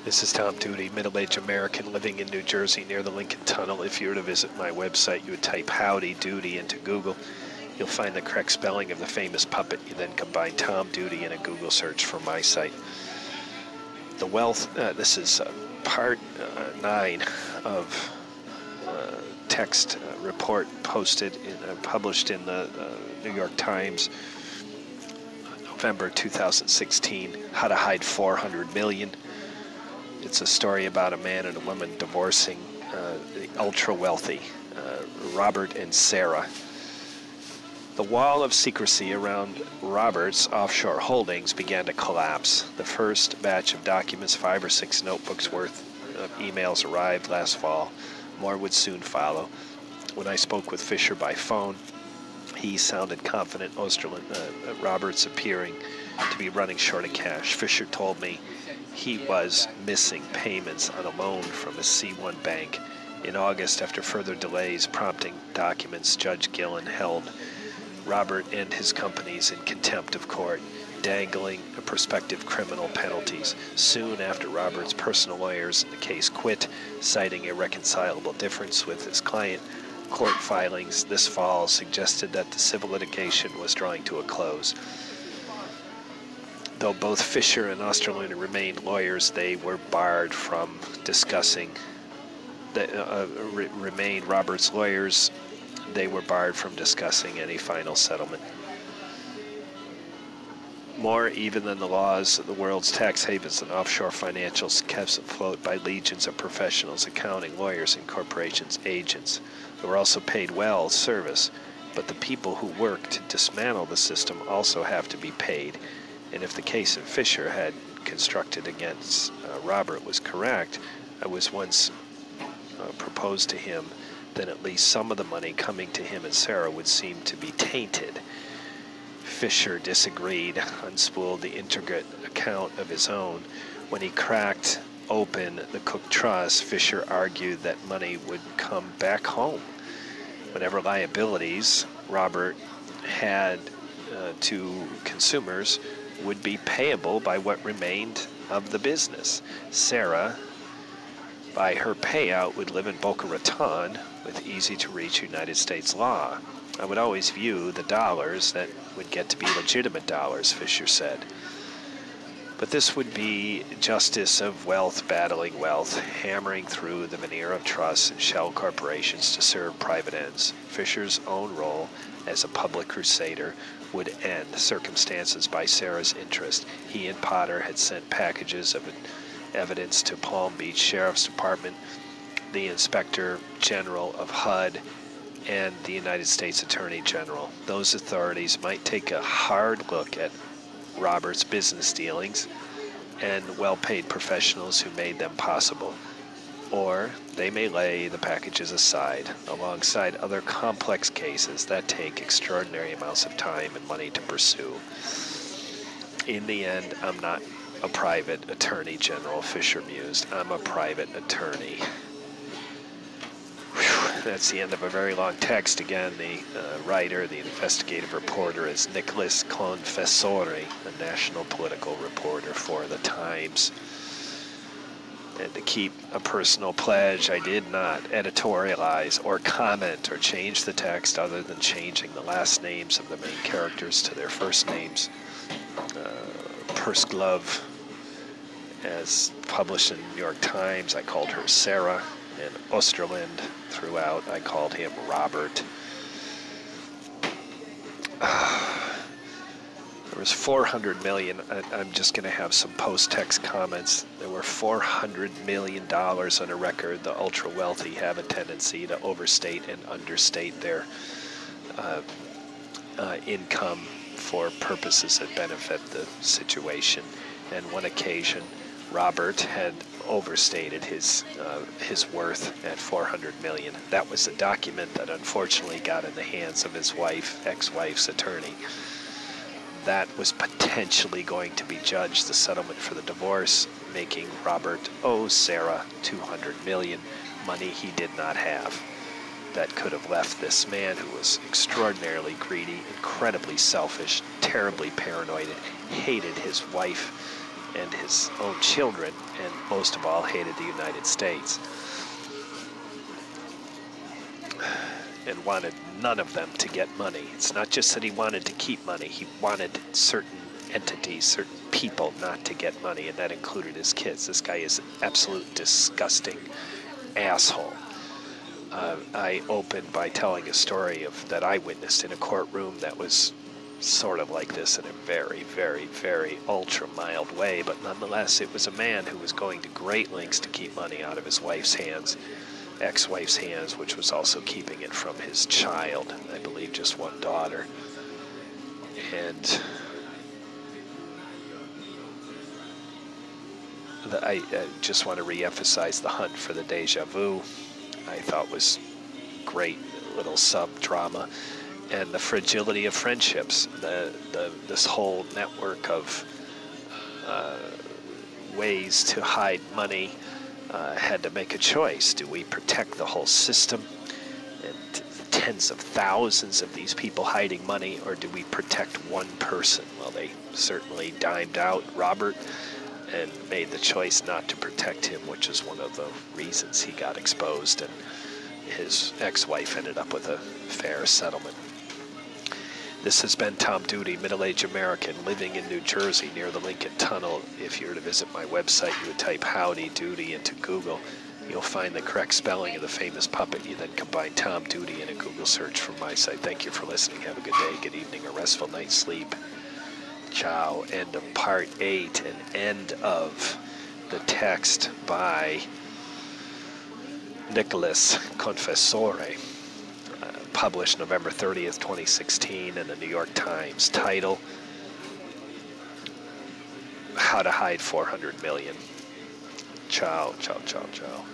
This is Tom Doody, middle-aged American living in New Jersey near the Lincoln Tunnel. If you were to visit my website, you would type Howdy Doody into Google. You'll find the correct spelling of the famous puppet. You then combine Tom Doody in a Google search for my site. The wealth, this is part 9 of text report published in the New York Times, November 2016, How to Hide $400 Million. It's a story about a man and a woman divorcing the ultra-wealthy Robert and Sarah. The wall of secrecy around Robert's offshore holdings began to collapse. The first batch of documents, 5 or 6 notebooks worth of emails, arrived last fall. More would soon follow. When I spoke with Fisher by phone, he sounded confident Oesterlund, Robert's appearing to be running short of cash. Fisher told me he was missing payments on a loan from a C1 bank. In August, after further delays prompting documents, Judge Gillen held Robert and his companies in contempt of court, dangling prospective criminal penalties. Soon after, Robert's personal lawyers in the case quit, citing irreconcilable difference with his client. Court filings this fall suggested that the civil litigation was drawing to a close. Though both Fisher and Oesterlund remained lawyers, they were barred from discussing. Remained Robert's lawyers. They were barred from discussing any final settlement. More even than the laws of the world's tax havens and offshore financials kept afloat by legions of professionals, accounting, lawyers, and corporations, agents. They were also paid well service, but the people who work to dismantle the system also have to be paid. And if the case of Fisher had constructed against Robert was correct, I was once proposed to him, then at least some of the money coming to him and Sarah would seem to be tainted. Fisher disagreed, unspooled the intricate account of his own. When he cracked open the Cook Trust, Fisher argued that money would come back home. Whatever liabilities Robert had to consumers would be payable by what remained of the business. Sarah, by her payout, would live in Boca Raton with easy-to-reach United States law. I would always view the dollars that would get to be legitimate dollars, Fisher said. But this would be justice of wealth battling wealth, hammering through the veneer of trusts and shell corporations to serve private ends. Fisher's own role as a public crusader would end, circumstances by Sarah's interest. He and Potter had sent packages of evidence to Palm Beach Sheriff's Department, the Inspector General of HUD, and the United States Attorney General. Those authorities might take a hard look at Robert's business dealings and well-paid professionals who made them possible, or they may lay the packages aside alongside other complex cases that take extraordinary amounts of time and money to pursue. In the end, I'm not a private attorney general, Fisher mused. I'm a private attorney. Whew, that's the end of a very long text. Again, the writer, the investigative reporter is Nicholas Confessore, a national political reporter for the Times. And to keep a personal pledge, I did not editorialize or comment or change the text other than changing the last names of the main characters to their first names. Pursglove, as published in the New York Times, I called her Sarah, and Oesterlund throughout, I called him Robert. There was $400 million. I'm just going to have some post-text comments. There were $400 million on a record. The ultra-wealthy have a tendency to overstate and understate their income for purposes that benefit the situation. And one occasion, Robert had overstated his worth at $400 million. That was a document that unfortunately got in the hands of his ex-wife's attorney. That was potentially going to be judged, the settlement for the divorce, making Robert owe Sarah $200 million, money he did not have. That could have left this man who was extraordinarily greedy, incredibly selfish, terribly paranoid, hated his wife and his own children, and most of all hated the United States. And wanted none of them to get money. It's not just that he wanted to keep money, he wanted certain entities, certain people not to get money, and that included his kids. This guy is an absolute disgusting asshole. I opened by telling a story that I witnessed in a courtroom that was sort of like this in a very, very, very ultra-mild way, but nonetheless, it was a man who was going to great lengths to keep money out of his wife's hands, ex-wife's hands, which was also keeping it from his child, I believe just one daughter. And I just want to re-emphasize the hunt for the Déjà Vu. I thought was great little sub-drama, and the fragility of friendships, this whole network of ways to hide money. Had to make a choice. Do we protect the whole system and tens of thousands of these people hiding money, or do we protect one person? Well, they certainly dimed out Robert and made the choice not to protect him, which is one of the reasons he got exposed, and his ex-wife ended up with a fair settlement. This has been Tom Doody, middle-aged American living in New Jersey near the Lincoln Tunnel. If you were to visit my website, you would type Howdy Doody into Google. You'll find the correct spelling of the famous puppet. You then combine Tom Doody in a Google search from my site. Thank you for listening. Have a good day, good evening, a restful night's sleep. Ciao. End of part 8 and end of the text by Nicholas Confessore. Published November 30th, 2016 in the New York Times. Title, How to Hide $400 Million. Ciao, ciao, ciao, ciao.